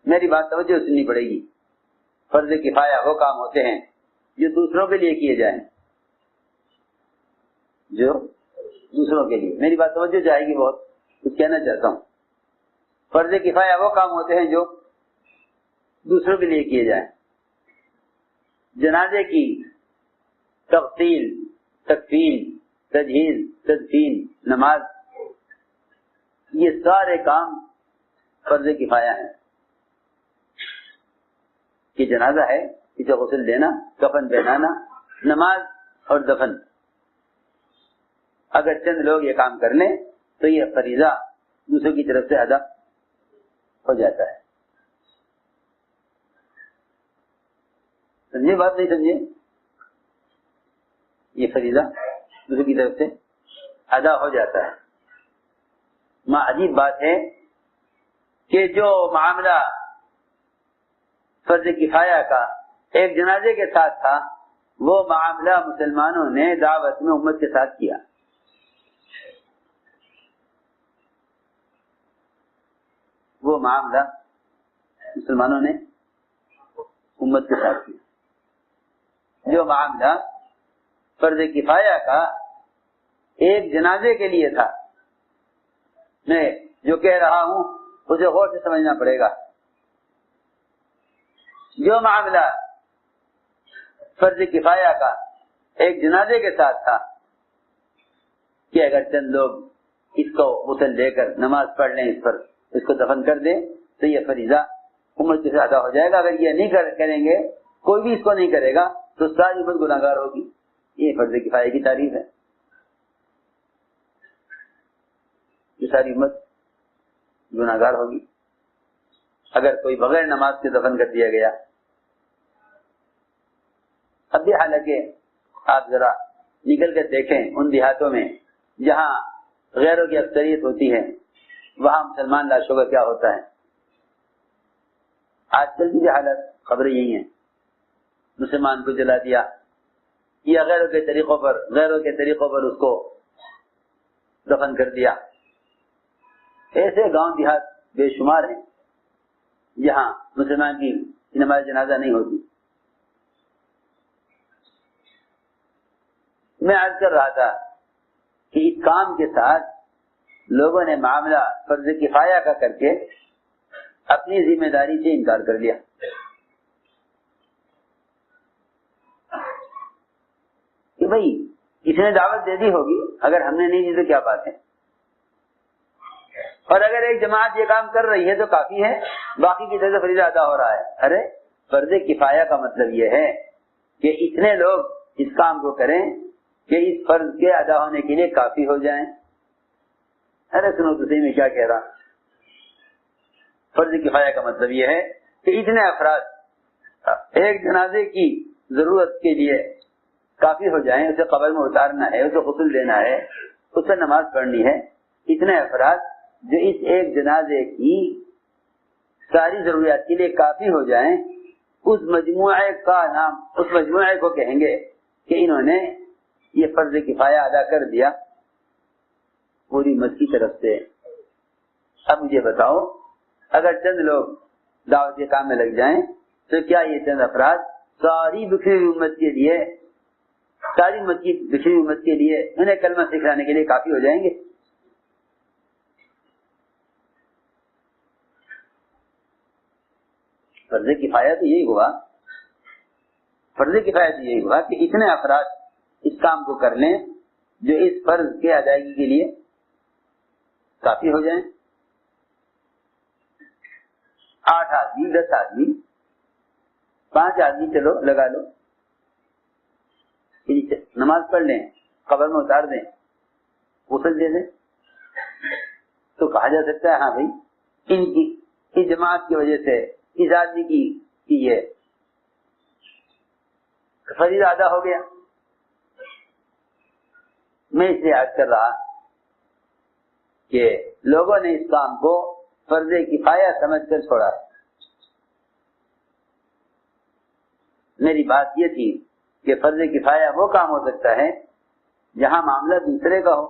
میری بات توجہ سننی پڑے گی. فرض کفایہ وہ کام ہوتے ہیں جو دوسروں کے لیے کیے جائیں, جو دوسروں کے لیے. میری بات توجہ جائے گی بہت, کچھ کہنا چاہتا ہوں. فرض کفایہ وہ کام ہوتے ہیں جو دوسروں کے لیے کیے جائیں. جنازے کی تغسیل, تکفین, تجہیز, تدفین, نماز, یہ سارے کام فرض کفایہ ہیں. کہ جنازہ ہے, اسے غسل دینا, کفن پہنانا, نماز اور دفن. اگر چند لوگ یہ کام کر لیں تو یہ فریضہ دوسروں کی طرف سے ادا ہو جاتا ہے. سمجھے بات نہیں سمجھے؟ یہ فریضہ دوسروں کی طرف سے ادا ہو جاتا ہے. ماں عجیب بات ہے کہ جو معاملہ فرض کفایہ کا ایک جنازے کے ساتھ تھا, وہ معاملہ مسلمانوں نے دعوت میں امت کے ساتھ کیا. وہ معاملہ مسلمانوں نے امت کے ساتھ کیا. جو معاملہ فرض کفایہ کا ایک جنازے کے لیے تھا, میں جو کہہ رہا ہوں اسے غور سے سمجھنا پڑے گا. جو معاملہ فرض کفایہ کا ایک جنازے کے ساتھ تھا کہ اگر چند لوگ اس کو غسل دے کر نماز پڑھ لیں, اس پر اس کو دفن کر دیں, تو یہ فریضہ امت کے ساتھ ادا ہو جائے گا. اگر یہ نہیں کریں گے, کوئی بھی اس کو نہیں کرے گا, تو ساری امت گناہگار ہوگی. یہ فرض کفایہ کی تعریف ہے. یہ ساری امت گناہگار ہوگی. اگر کوئی بغیر نماز کے دفن کر دیا گیا, اب بھی حالانکہ آپ ذرا نکل کر دیکھیں ان دیہاتوں میں جہاں غیروں کی اکثریت ہوتی ہے, وہاں مسلمان لاشوں کا کیا ہوتا ہے. آج کل کی حالت خبریں یہی ہیں, مسلمان کو جلا دیا یا غیروں کے طریقوں پر اس کو دفن کر دیا. ایسے گاؤں دیہات بے شمار ہیں جہاں مسلمان کی نماز جنازہ نہیں ہوتی. میں عرض کر رہا تھا کہ اس کام کے ساتھ لوگوں نے معاملہ فرض کفایہ کا کر کے اپنی ذمہ داری سے انکار کر لیا. کہ بھئی اس نے دعوت دے دی ہوگی, اگر ہم نے نہیں دی تو کیا بات ہے, اور اگر ایک جماعت یہ کام کر رہی ہے تو کافی ہے, باقی کی طرف سے فریضہ ادا ہو رہا ہے. ارے فرض کفایہ کا مطلب یہ ہے کہ اتنے لوگ اس کام کو کریں کہ اس فرض کے ادا ہونے کے لیے کافی ہو جائیں. ارے سنو تو صحیح میں کیا کہہ رہا. فرض کفایہ کا مطلب یہ ہے کہ اتنے افراد ایک جنازے کی ضرورت کے لیے کافی ہو جائیں, اسے قبر میں اتارنا ہے, اسے غسل دینا ہے, اس پر نماز پڑھنی ہے. اتنے افراد جو اس ایک جنازے کی ساری ضروریات کے لیے کافی ہو جائیں, اس مجموعے کا نام, اس مجموعے کو کہیں گے کہ انہوں نے یہ فرض کفایہ ادا کر دیا پوری امت کی طرف سے. اب مجھے بتاؤ, اگر چند لوگ دعوت کے کام میں لگ جائیں تو کیا یہ چند افراد ساری بکھری ہوئی امت کے لیے, ساری امت کی بکھری ہوئی امت کے لیے انہیں کلمہ سکھلانے کے لیے کافی ہو جائیں گے؟ فرض کفایہ تو یہی ہوا, فرض کفایہ تو یہی ہوا کہ اتنے افراد اس کام کو کر لیں جو اس فرض کے ادائیگی کے لیے کافی ہو جائیں. 8 آدمی, 10 آدمی, 5 آدمی چلو لگا لو, نماز پڑھ لیں, قبر میں اتار دیں, غسل دے دیں, تو کہا جا سکتا ہے ہاں بھائی ان کی اس جماعت کی وجہ سے اس آدمی کی یہ فریضہ ادا ہو گیا. میں اس لیے عرض کر رہا کہ لوگوں نے اس کام کو فرض کفایہ سمجھ کر چھوڑا. میری بات یہ تھی کہ فرض کفایہ وہ کام ہو سکتا ہے جہاں معاملہ دوسرے کا ہو,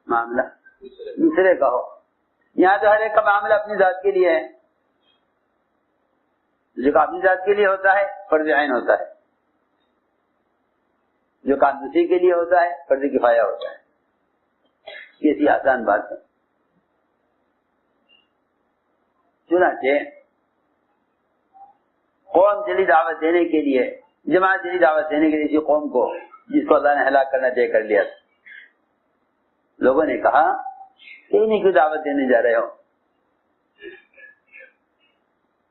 معاملہ دوسرے کا ہو. یہاں تو ہر ایک کا معاملہ اپنی ذات کے لیے ہے, جو کام اپنی ذات کے لیے ہوتا ہے فرض عین ہوتا ہے، جو کام دوسری کے لیے ہوتا ہے فرض کفایہ ہوتا ہے. یہ سی آسان بات ہے. چنانچہ قوم چلی دعوت دینے کے لیے، جماعت چلی دعوت دینے کے لیے اسی قوم کو جس کو اللہ نے ہلاک کرنا طے کر لیا. لوگوں نے کہا کہ انہیں کیوں دعوت دینے جا رہے ہو،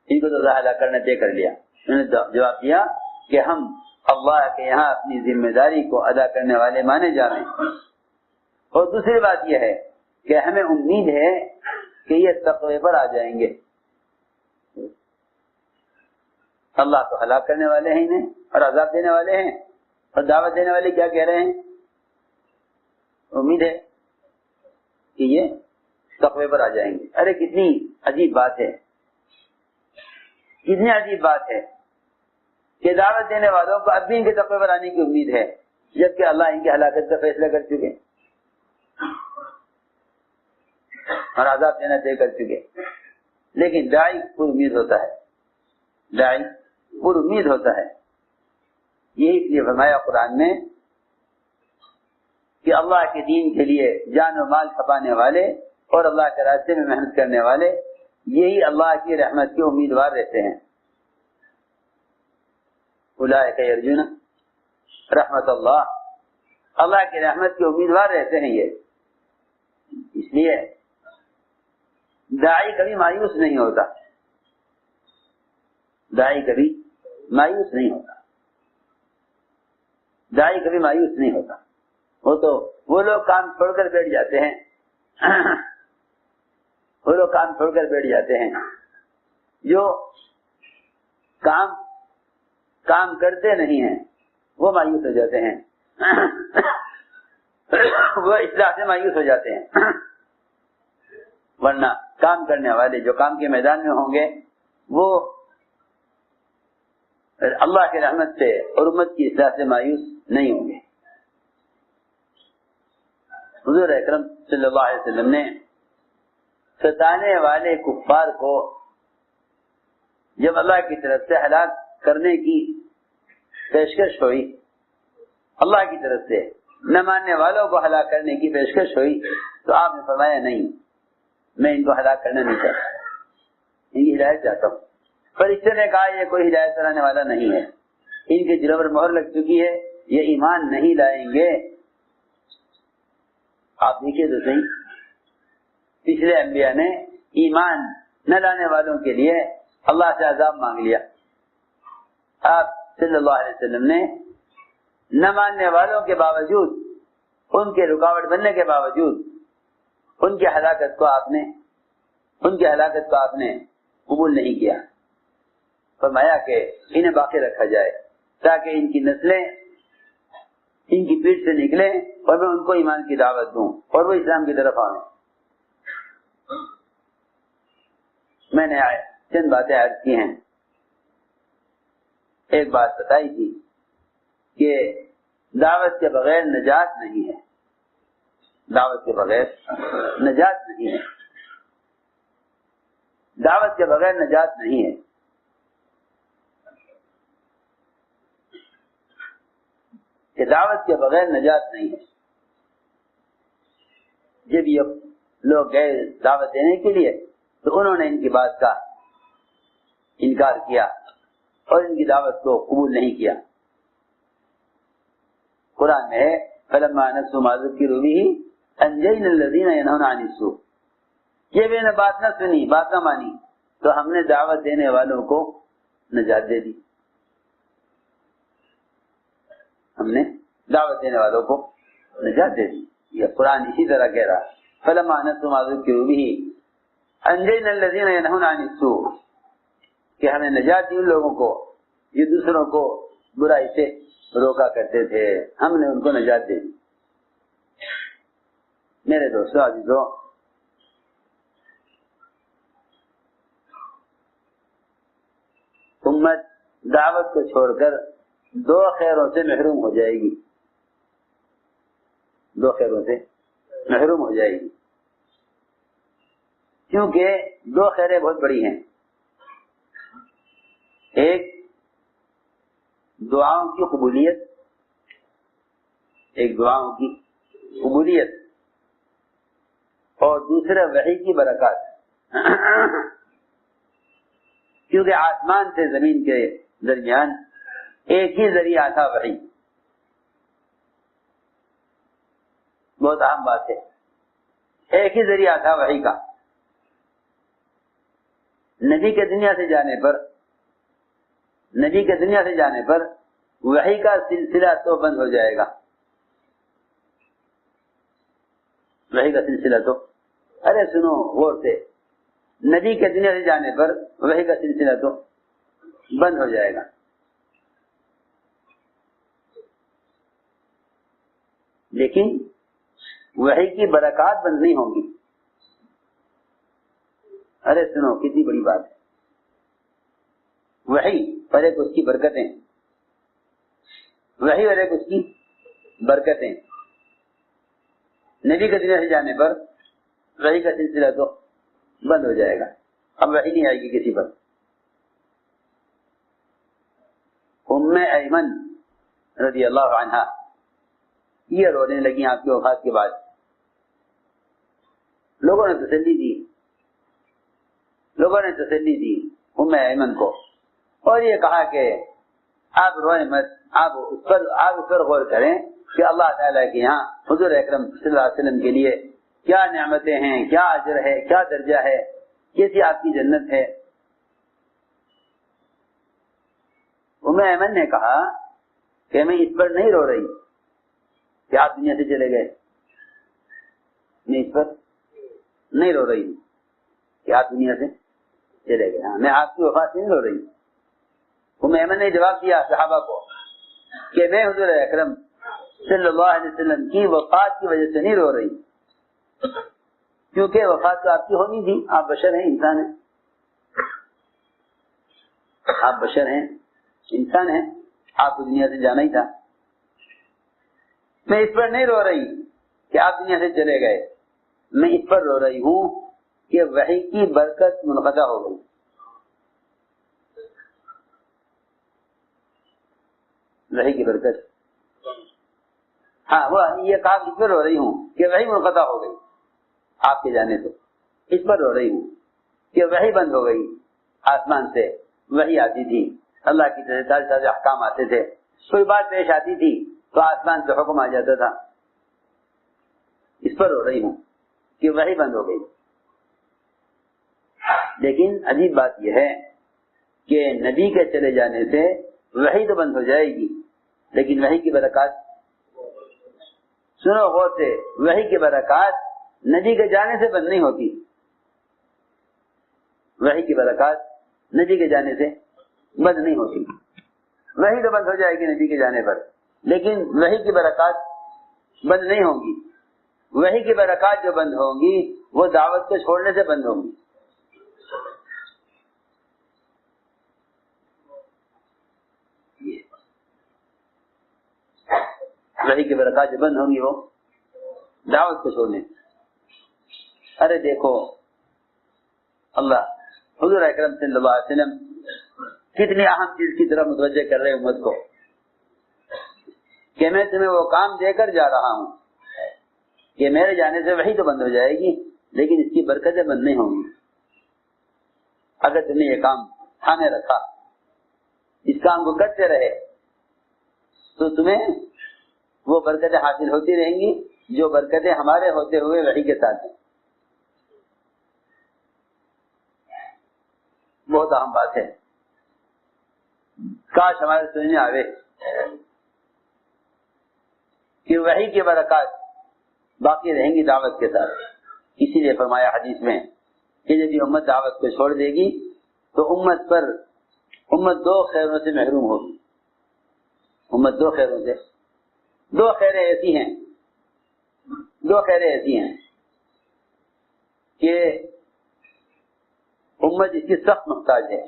ان کو تو اللہ ہلاک کرنا طے کر لیا. انہوں نے جواب دیا کہ ہم اللہ کے یہاں اپنی ذمہ داری کو ادا کرنے والے مانے جا رہے ہیں، اور دوسری بات یہ ہے کہ ہمیں امید ہے کہ یہ تقوی پر آ جائیں گے. اللہ تو ہلاک کرنے والے ہیں انہیں اور عذاب دینے والے ہیں، اور دعوت دینے والے کیا کہہ رہے ہیں؟ امید ہے کہ یہ تقوی پر آ جائیں گے. ارے کتنی عجیب بات ہے، کتنی عجیب بات ہے کہ دعوت دینے والوں کو اب بھی ان کے تقوی پر آنے کی امید ہے، جبکہ اللہ ان کی ہلاکت کا فیصلہ کر چکے اور عذاب دینا طے کر چکے. لیکن داعی پر امید ہوتا ہے، داعی پر امید ہوتا ہے. یہ اس لیے فرمایا قرآن میں کہ اللہ کے دین کے لیے جان و مال کھپانے والے اور اللہ کے راستے میں محنت کرنے والے یہی اللہ کی رحمت کے امیدوار رہتے ہیں. اولئک یرجون رحمت اللہ، اللہ کی رحمت کے امیدوار رہتے ہیں یہ. اس لیے داعی کبھی مایوس نہیں ہوتا، داعی کبھی مایوس نہیں ہوتا، داعی کبھی مایوس نہیں ہوتا. وہ لوگ کام چھوڑ کر بیٹھ جاتے ہیں، وہ لوگ کام چھوڑ کر بیٹھ جاتے ہیں جو کام کرتے نہیں ہیں، وہ مایوس ہو جاتے ہیں، وہ اصلاح سے مایوس ہو جاتے ہیں. ورنہ کام کرنے والے جو کام کے میدان میں ہوں گے وہ اللہ کی رحمت سے اور امت کی اصلاح سے مایوس نہیں ہوں گے. حضور اکرم صلی اللہ علیہ وسلم نے ستانے والے کفار کو جب اللہ کی طرف سے ہلاک کرنے کی پیشکش ہوئی، اللہ کی طرف سے نہ ماننے والوں کو ہلاک کرنے کی پیشکش ہوئی، تو آپ نے فرمایا نہیں، میں ان کو ہلاک کرنا نہیں چاہتا، ان کی ہدایت چاہتا ہوں. فرشتے نے کہا یہ کوئی ہدایت کرانے والا نہیں ہے، ان کے دلوں پر مہر لگ چکی ہے، یہ ایمان نہیں لائیں گے. آپ دیکھیے تو صحیح، پچھلے انبیاء نے ایمان نہ لانے والوں کے لیے اللہ سے عذاب مانگ لیا. آپ صلی اللہ علیہ وسلم نے نہ ماننے والوں کے باوجود، ان کے رکاوٹ بننے کے باوجود ان کی ہلاکت کو آپ نے قبول نہیں کیا. فرمایا کہ انہیں باقی رکھا جائے تاکہ ان کی نسلیں ان کی پیٹ سے نکلیں اور میں ان کو ایمان کی دعوت دوں اور وہ اسلام کی طرف آئیں. میں نے چند باتیں عرض کی ہیں. ایک بات بتائی تھی کہ دعوت کے بغیر نجات نہیں ہے، دعوت کے بغیر نجات نہیں ہے، دعوت کے بغیر نجات نہیں ہے. کہ دعوت کے بغیر نجات نہیں ہے. جب یہ لوگ گئے دعوت دینے کے لیے تو انہوں نے ان کی بات کا انکار کیا اور ان کی دعوت کو قبول نہیں کیا. قرآن میں ہے فَلَمَّا نَسُوا مَا ذُكِّرُوا بِهِ أَنجَيْنَا الَّذِينَ يَنْهَوْنَ عَنِ السُّوءِ. یہ بھی نے بات نہ سنی، بات نہ مانی تو ہم نے دعوت دینے والوں کو نجات دے دی. ہم نے دعوت دینے والوں کو نجات دے دی. یہ قرآن اسی طرح کہہ رہا فَلَمَّا نَسُوا مَا ذُكِّرُوا بِهِ أَنجَيْنَا الَّذِينَ يَنْهَوْنَ عَنِ السُّوءِ، کہ ہم نے نجات دی ان لوگوں کو یہ دوسروں کو برائی سے روکا کرتے تھے، ہم نے ان کو نجات دے دی. میرے دوستوں عزیزوں، امت دعوت کو چھوڑ کر دو خیروں سے محروم ہو جائے گی، دو خیروں سے محروم ہو جائے گی. کیونکہ دو خیریں بہت بڑی ہیں. ایک دعاؤں کی قبولیت، ایک دعاؤں کی قبولیت، اور دوسرا وحی کی برکات، کیونکہ آسمان سے زمین کے درمیان ایک ہی ذریعہ تھا وحی. بہت اہم بات ہے، ایک ہی ذریعہ تھا وحی کا. نبی کے دنیا سے جانے پر وحی کا سلسلہ تو بند ہو جائے گا. وحی کا سلسلہ تو، ارے سنو غور سے، نبی کے دنیا سے جانے پر وحی کا سلسلہ تو بند ہو جائے گا. لیکن وحی کی برکات بند نہیں ہوں گی. ارے سنو کتنی بڑی بات ہے. وحی پر ایک اس کی برکتیں، وحی اور ایک اس کی برکتیں. نبی کے دنیا سے جانے پر وحی کا سلسلہ تو بند ہو جائے گا، اب وحی نہیں آئے گی کسی پر. ام ایمن رضی اللہ عنہا یہ رونے لگی آپ کی وفات کے بعد. لوگوں نے تسلی دی ام ایمن کو، اور یہ کہا کہ آپ روئیں مت، آپ اس پر غور کریں کہ اللہ تعالیٰ کے یہاں حضور اکرم صلی اللہ علیہ وسلم کے لیے کیا نعمتیں ہیں، کیا اجر ہے، کیا درجہ ہے، کیسی آپ کی جنت ہے. ام ایمن نے کہا کہ میں اس پر نہیں رو رہی کہ آپ دنیا سے چلے گئے، میں اس پر نہیں رو رہی کہ آپ دنیا سے چلے گئے، میں آپ کی وفات سے نہیں رو رہی. ام ایمن نے جواب دیا صحابہ کو کہ میں حضور اکرم صلی اللہ علیہ وسلم کی وفات کی وجہ سے نہیں رو رہی، کیونکہ وفات تو آپ کی ہونی تھی. آپ بشر ہیں، انسان ہیں، آپ بشر ہیں، انسان ہیں، آپ کو دنیا سے جانا ہی تھا. میں اس پر نہیں رو رہی کہ آپ دنیا سے چلے گئے، میں اس پر رو رہی ہوں کہ وحی کی برکت منقطع ہو گئی. وحی کی برکت، ہاں وہ یہ کہا اس پر رو رہی ہوں کہ وحی منقطع ہو گئی آپ کے جانے سے. اس پر رو رہی ہوں کہ وحی بند ہو گئی. آسمان سے وحی آتی تھی، اللہ کی طرف سے احکام آتے تھے، کوئی بات پیش آتی تھی تو آسمان سے حکم آ جاتا تھا. اس پر رو رہی ہوں کہ وحی بند ہو گئی. لیکن عجیب بات یہ ہے کہ نبی کے چلے جانے سے وحی تو بند ہو جائے گی، لیکن وحی کی برکات، سنو غور سے، وحی کی برکات نبی کے جانے سے بند نہیں ہوتی. وحی کی برکات نبی کے جانے سے بند نہیں ہوتی. وحی تو بند ہو جائے گی نبی کے جانے پر، لیکن وحی کی برکات بند نہیں ہوں گی. وحی کی برکات جو بند ہوں گی وہ دعوت کو چھوڑنے سے بند ہوں گی. وحی کی برکات جو بند ہوں گی وہ دعوت کو چھوڑنے. ارے دیکھو اللہ حضور اکرم صلی اللہ علیہ وسلم کتنی اہم چیز کی طرف متوجہ کر رہے امت کو کہ میں تمہیں وہ کام دے کر جا رہا ہوں کہ میرے جانے سے وحی تو بند ہو جائے گی، لیکن اس کی برکتیں بند نہیں ہوں گی. اگر تم نے یہ کام تھامے رکھا، اس کام کو کرتے رہے، تو تمہیں وہ برکتیں حاصل ہوتی رہیں گی جو برکتیں ہمارے ہوتے ہوئے وحی کے ساتھ ہیں. بہت اہم بات ہے، کاش ہمارے سمجھ میں آوے کہ وحی کی برکات باقی رہیں گی دعوت کے ساتھ. اسی لیے فرمایا حدیث میں کہ جب یہ امت دعوت کو چھوڑ دے گی تو امت دو خیروں سے محروم ہوگی. امت دو خیروں سے، دو خیریں ایسی ہیں کہ امت اس کی سخت محتاج ہے.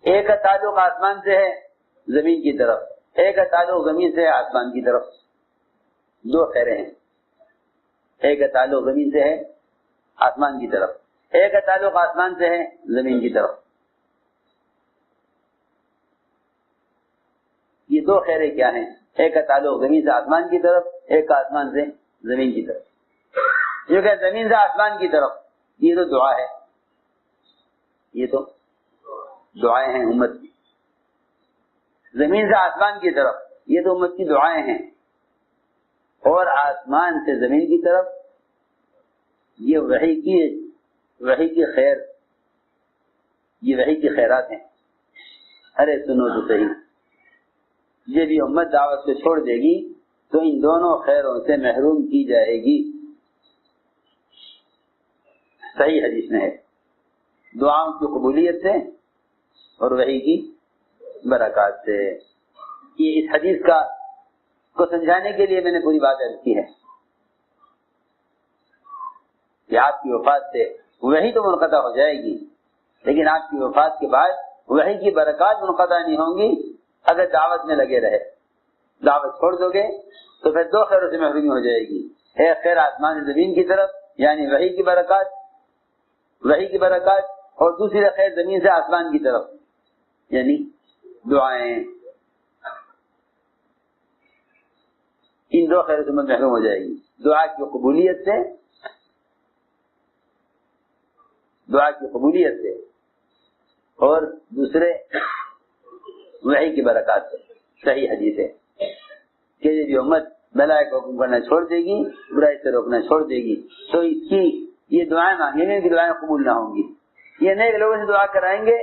ایک کا تعلق آسمان سے ہے زمین کی طرف، ایک کا تعلق زمین سے ہے آسمان کی طرف. دو خیریں ہیں، ایک کا تعلق زمین سے ہے آسمان کی طرف، ایک کا تعلق آسمان سے ہے زمین کی طرف. یہ دو خیریں کیا ہیں؟ ایک کا تعلق زمین سے آسمان کی طرف، ایک کا آسمان سے زمین کی طرف. جو کہ زمین سے آسمان کی طرف یہ تو دعا ہے، یہ تو دعائیں ہیں امت کی. زمین سے آسمان کی طرف یہ تو امت کی دعائیں ہیں، اور آسمان سے زمین کی طرف یہ وحی کی خیر، یہ وحی کی خیرات ہیں. ارے سنو تو صحیح، جب یہ امت دعوت کو چھوڑ دے گی تو ان دونوں خیروں سے محروم کی جائے گی. صحیح حدیث میں ہے، دعاؤں کی قبولیت سے اور وحی کی برکات سے. یہ اس حدیث کو سمجھانے کے لیے میں نے پوری بات عرض کی ہے کہ آپ کی وفات سے وحی تو منقطع ہو جائے گی، لیکن آپ کی وفات کے بعد وحی کی برکات منقطع نہیں ہوں گی اگر دعوت میں لگے رہے. دعوت چھوڑ دو گے تو پھر دو خیروں سے محرومی ہو جائے گی. ایک خیر آسمان زمین کی طرف یعنی وحی کی برکات، اور دوسری خیر زمین سے آسمان کی طرف یعنی دعائیں. ان دو خیروں سے محروم ہو جائے گی، دعا کی قبولیت سے اور دوسرے وحی کی برکات سے. صحیح حدیث ہے کہ یہ امت بلائی کو حکم کرنا چھوڑ دے گی، برائی سے روکنا چھوڑ دے گی، تو اس کی یہ دعائیں مانگیں گے، ان کی دعائیں قبول نہ ہوں گی. یہ نیک لوگوں سے دعا کرائیں گے،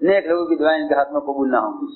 نیک لوگوں کی دعائیں ان کے ہاتھ میں قبول نہ ہوں گی.